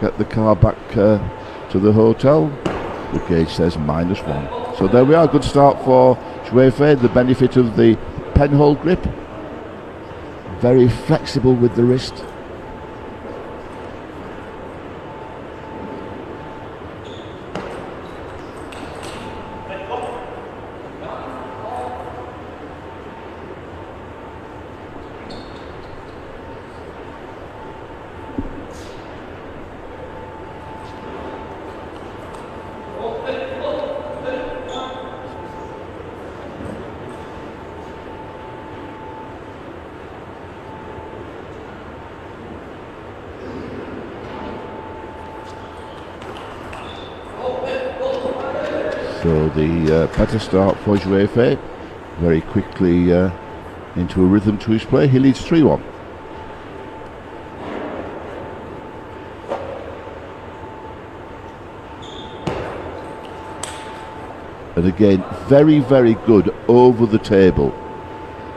get the car back to the hotel. The gauge says -1. So there we are, good start for薛飞, the benefit of the penhole grip. Very flexible with the wrist. So the better start for薛飞, very quickly into a rhythm to his play. He leads 3-1. And again, very good over the table.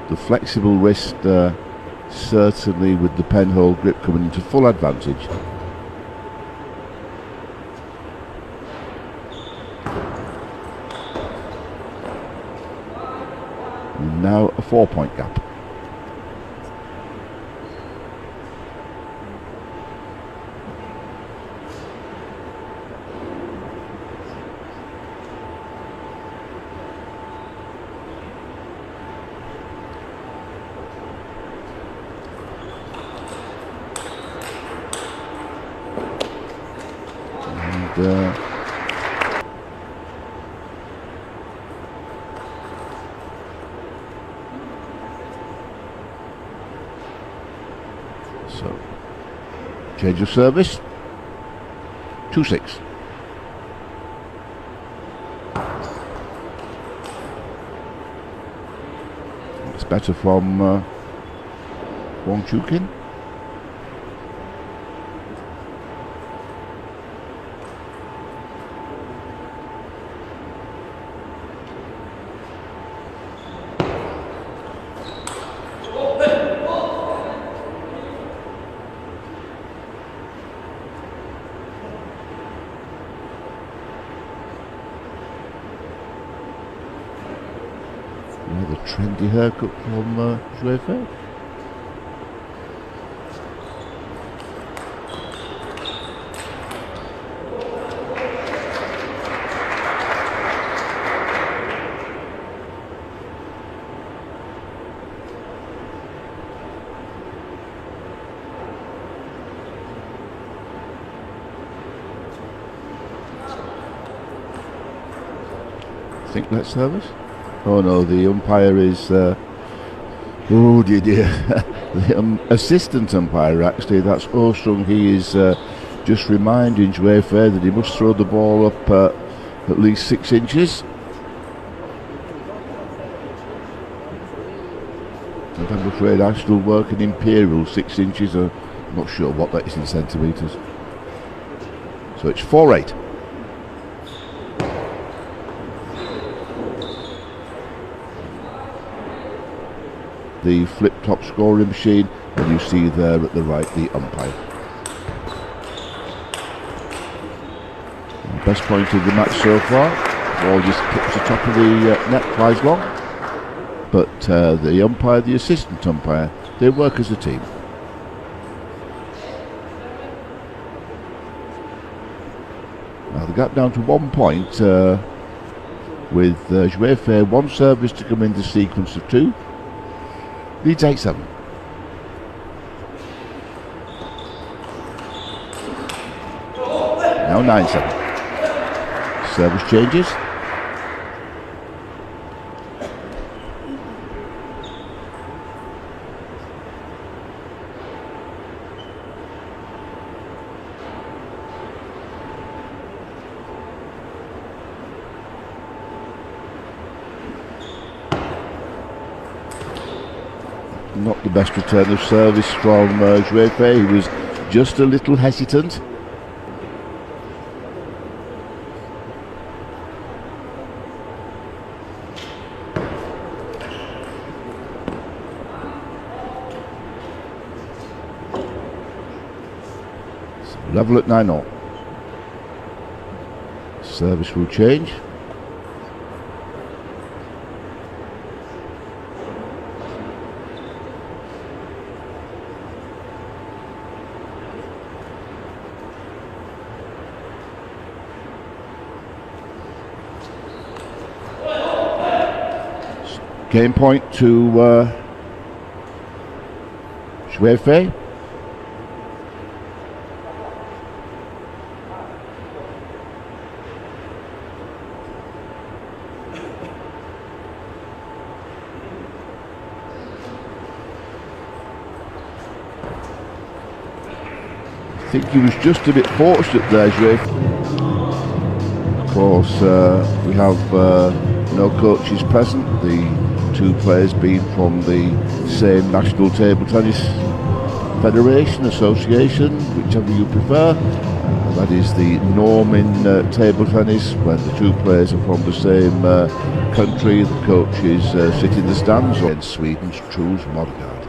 The flexible wrist certainly with the penhole grip coming into full advantage. Now a 4-point gap. And so, change of service, 2-6. It's better from Wang Chukin. The trendy haircut from薛飞. Think that service? Oh no, the umpire is, oh dear, the assistant umpire actually, that's Osung. He is just reminding薛飞that he must throw the ball up at least 6 inches. And I'm afraid I still work in Imperial. 6 inches, I'm not sure what that is in centimetres. So it's 4-8. The flip-top scoring machine, and you see there at the right the umpire. Best point of the match so far. Ball just tips the top of the net, flies long. But the umpire, the assistant umpire, they work as a team. Now the gap down to 1 point with薛飞, one service to come in the sequence of 2. Leads 8-7. Now 9-7. Service changes. Not the best return of service from薛飞. He was just a little hesitant. So Level at 9-all. Service will change. Game point to薛飞. I think he was just a bit fortunate there,薛. Of course, we have no coaches present. The two players being from the same National Table Tennis Federation, Association, whichever you prefer. That is the norm in table tennis. When the two players are from the same country, the coaches sit in the stands. Against Sweden's Truls Modergaard.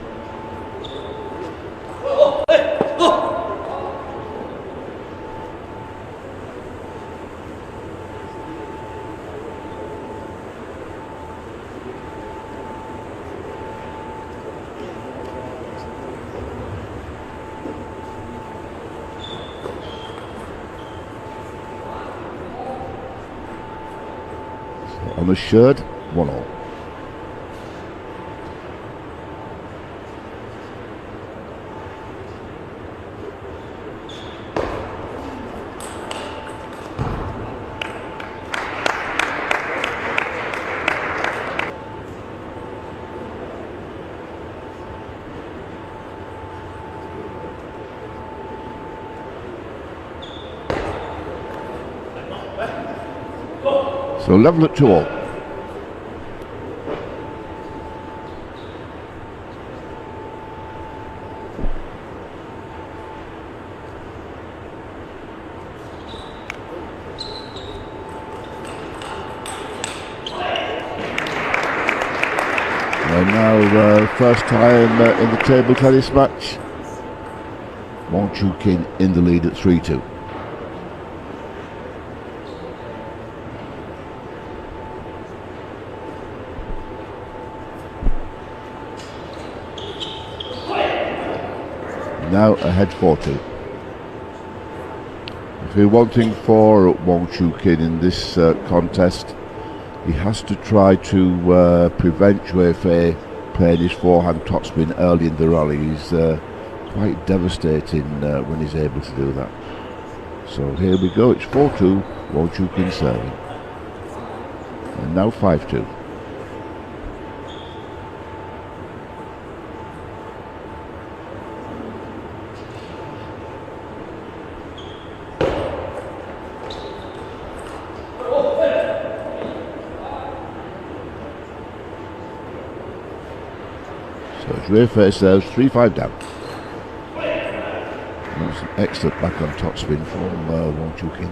On the shirt, 1-all. So level at 2-all. And now first time in the table tennis match, Wang Chuqin in the lead at 3-2. Now ahead 4-2. If you're wanting for Wang Chuqin in this contest, he has to try to prevent薛飞playing his forehand topspin early in the rally. He's quite devastating when he's able to do that. So here we go, it's 4-2, Wang Chuqin serving. And now 5-2.薛飞serves 3-5 down. That's an excellent back on top spin from Wang Chuqin.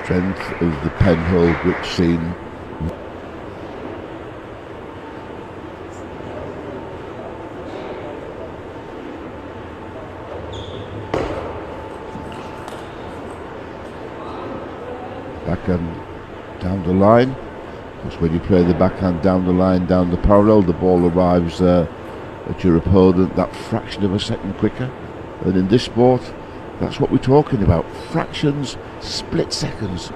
Strength of the penhold grip scene. Backhand down the line. Because when you play the backhand down the line, down the parallel, the ball arrives at your opponent that fraction of a second quicker. And in this sport, that's what we're talking about. Fractions, split seconds.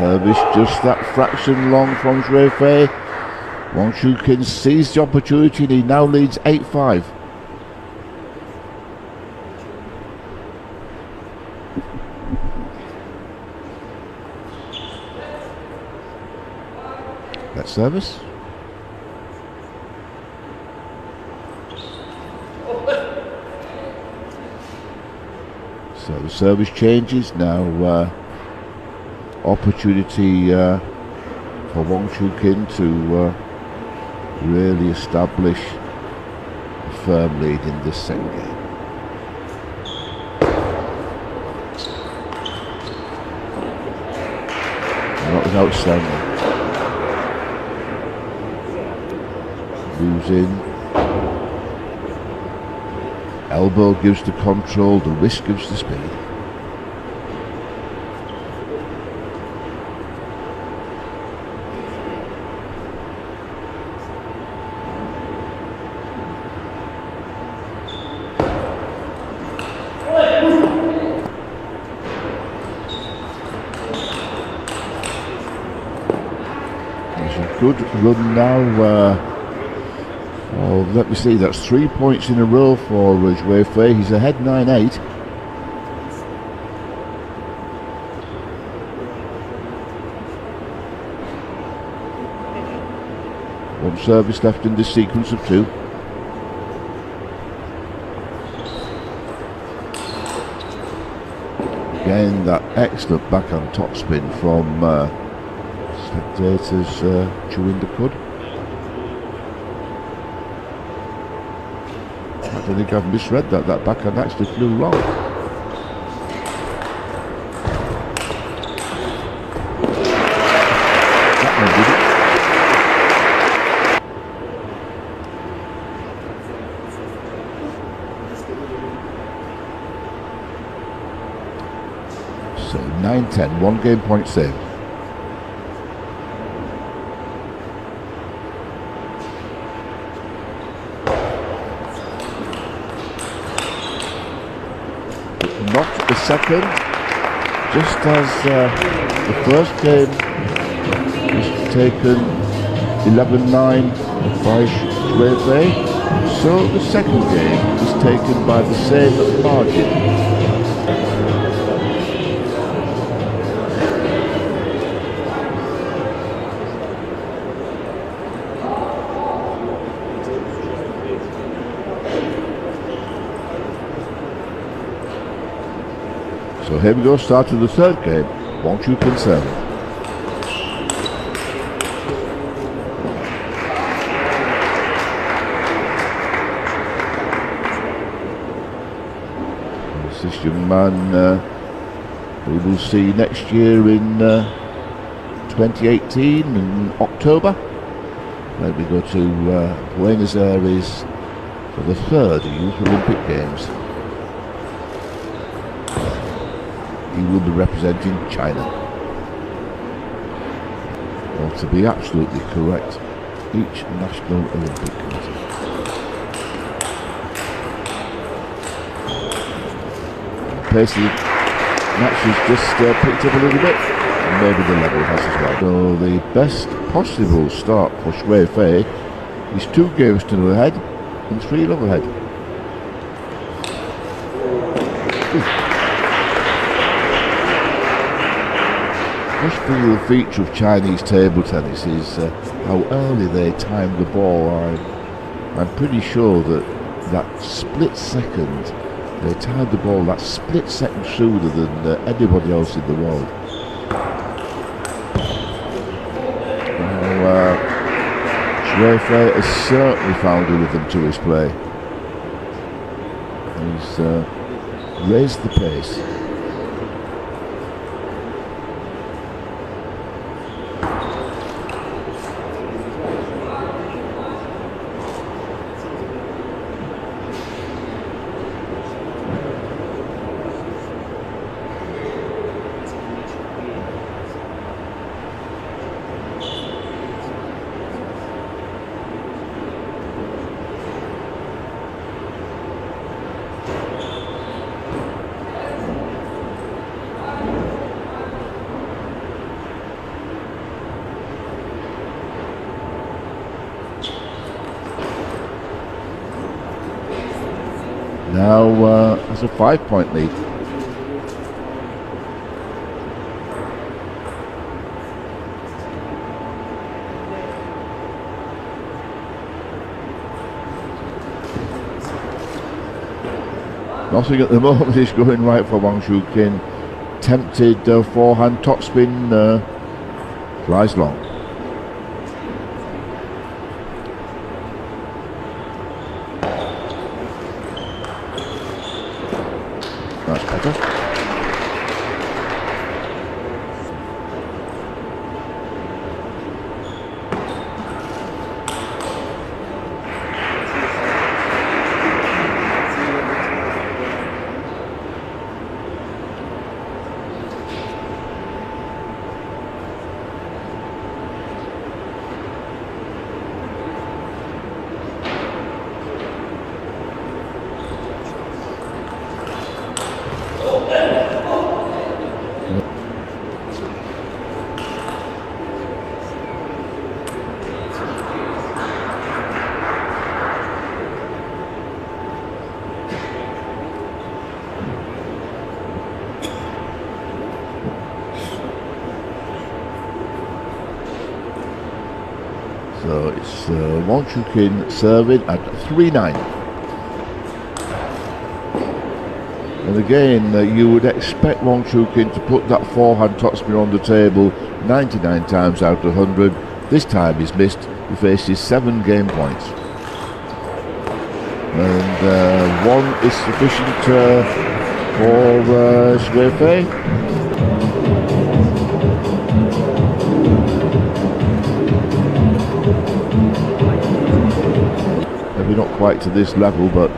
Service just that fraction long from薛飛. Wang Chuqin sees the opportunity and he now leads 8-5. That service. So the service changes now. Opportunity for Wang Chuqin to really establish a firm lead in this second game. That was outstanding. Moves in. Elbow gives the control, the wrist gives the speed. Good run now. Oh, let me see, that's 3 points in a row for薛飛. He's ahead 9-8. One service left in this sequence of two. Again, that excellent backhand topspin from spectators chewing the cud. I think I've misread that. That backhand actually flew long. That one did it. So 9-10, 1 game point saved. Not the second, just as the first game was taken 11-9 by薛飛, so the second game was taken by the same margin. So here we go, start of the third game. Wang Chuqin serving. This young man we will see next year in 2018 in October. Then we go to Buenos Aires for the third Youth Olympic Games. He will be representing China. Or to be absolutely correct, each National Olympic Committee. The pace of the match has just picked up a little bit, and maybe the level has as well. So the best possible start for薛飛is 2 games to nil ahead and 3 love ahead. The real feature of Chinese table tennis is how early they time the ball. I'm pretty sure that split second they timed the ball that split second sooner than anybody else in the world.薛飛has certainly found a rhythm to his play. He's raised the pace. now has a 5-point lead. Nothing at the moment is going right for Wang Shuqin. Tempted forehand topspin, flies long. That's better. So it's Wang Shuqin serving at 3-9. And again, you would expect Wang Shuqin to put that forehand topspin on the table 99 times out of 100. This time he's missed. He faces 7 game points. And one is sufficient for薛飞. Maybe not quite to this level, but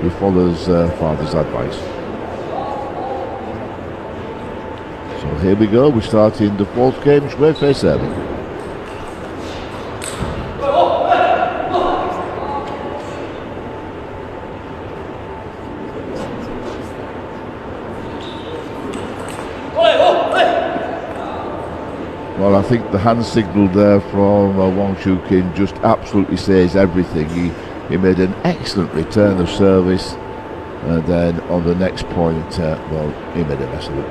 he follows father's advice. So here we go, we start in the 4th game,薛飞serving. Well, I think the hand signal there from Wang Shuqin just absolutely says everything. He made an excellent return of service, and then on the next point, well, he made a mess of it.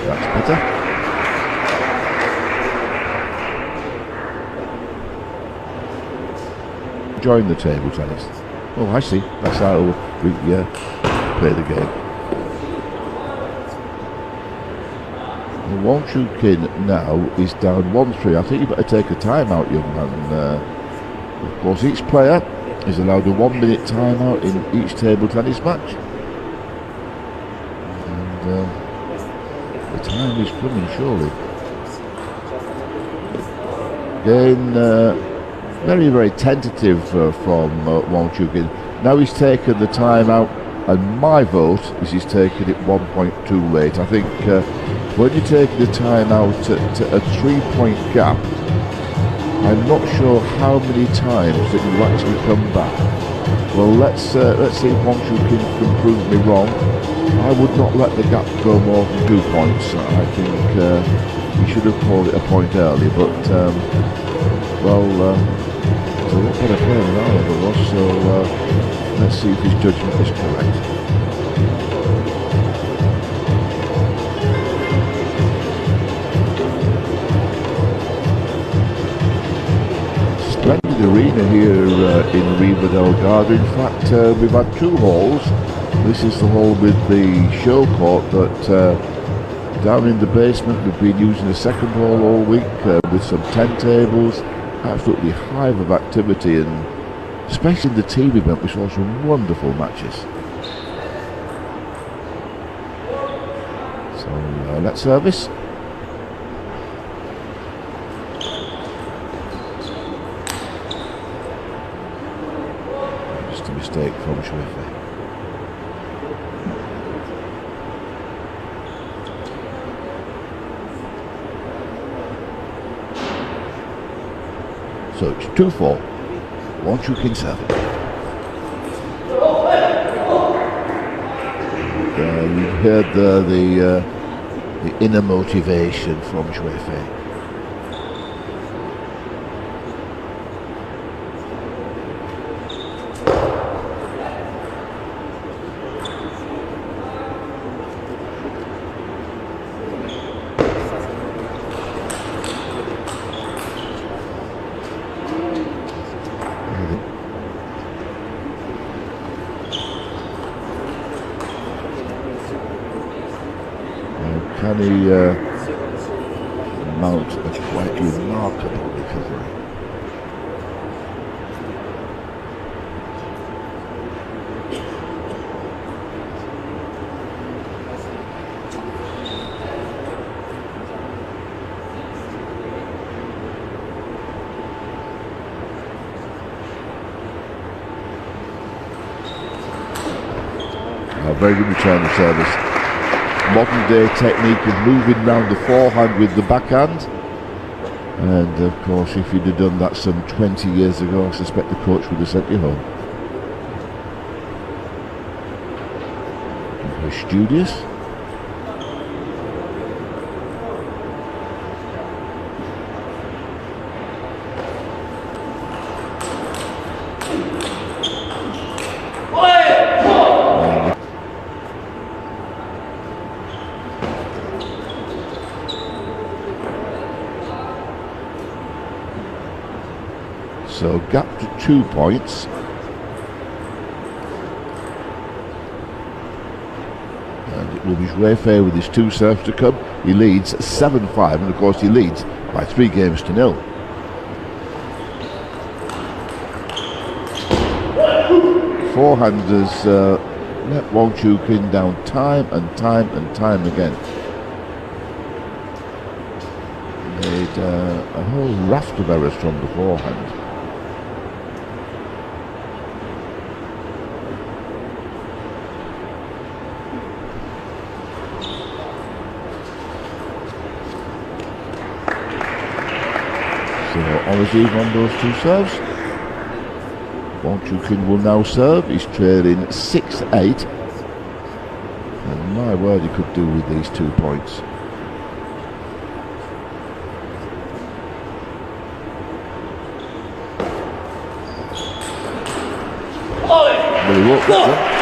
That's better. Join the table tennis. Oh, I see. That's how we play the game. Wang Shuqin now is down 1-3. I think you better take a timeout, young man. Of course, each player is allowed a 1-minute timeout in each table tennis match. And the time is coming, surely. Again, very, very tentative from Wang Shuqin. Now he's taken the timeout, and my vote is he's taken it 1.2 late. I think when you take the time out to a 3-point gap, I'm not sure how many times that you actually come back. Well, let's see if Wang Shuqin can prove me wrong. I would not let the gap go more than 2 points. I think he should have called it a point early, but well, it's a lot better player than I ever was, so let's see if his judgment is correct. Splendid arena here in Riva del Garda. In fact, we've had 2 halls. This is the hall with the show court, but down in the basement we've been using the 2nd hall all week with some tent tables. Absolutely hive of activity, and especially in the team event we saw some wonderful matches. So let's service. Just a mistake from薛飞. So it's 2-4. Wang Shuqin serving. You heard the inner motivation from薛飞. can he mount a quite remarkable recovery? A very good return of service. Modern day technique of moving round the forehand with the backhand, and of course if he'd have done that some 20 years ago, I suspect the coach would have sent you home. Very studious. So gap to 2 points. And it will be Schweffer with his 2 serves to come. He leads 7-5, and of course he leads by 3 games to 0. Forehanders let Wang Chuqin down time and time and time again. Made a whole raft of errors from the forehand. So always even on those 2 serves. Wang Chuqin will now serve. He's trailing 6-8. And my word, he could do with these 2 points. But he won't get them.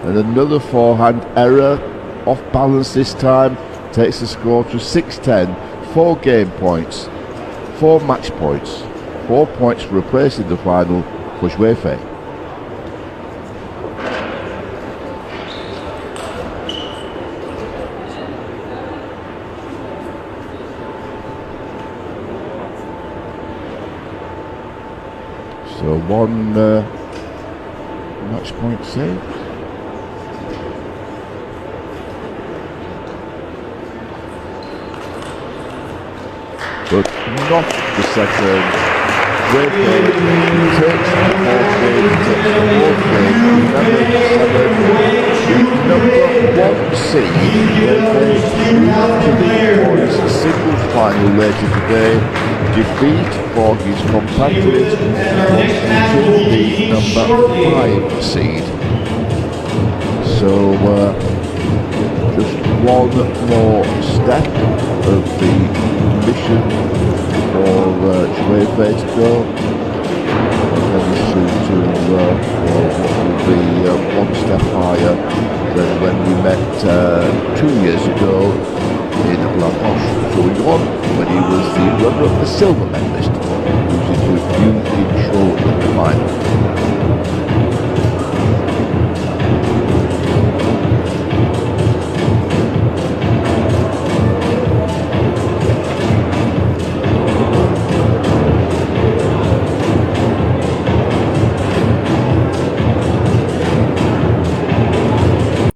And another forehand error, off balance this time, takes the score to 6-10. 4 game points, 4 match points, 4 points for a place in the final for Schweffer. So 1 match point saved. But not the second. Schweffer takes the 4th game, takes the 4th game. Remember, the number 1 seed, Schweffer to the points singles final later today. Defeat for his compatriot, the number 5 seed. So just 1 more step of the mission for Schweffer to go, and then soon to what will be 1 step higher than when we met 2 years ago in La Roche-sur-Yon, when he was the runner of the silver medalist.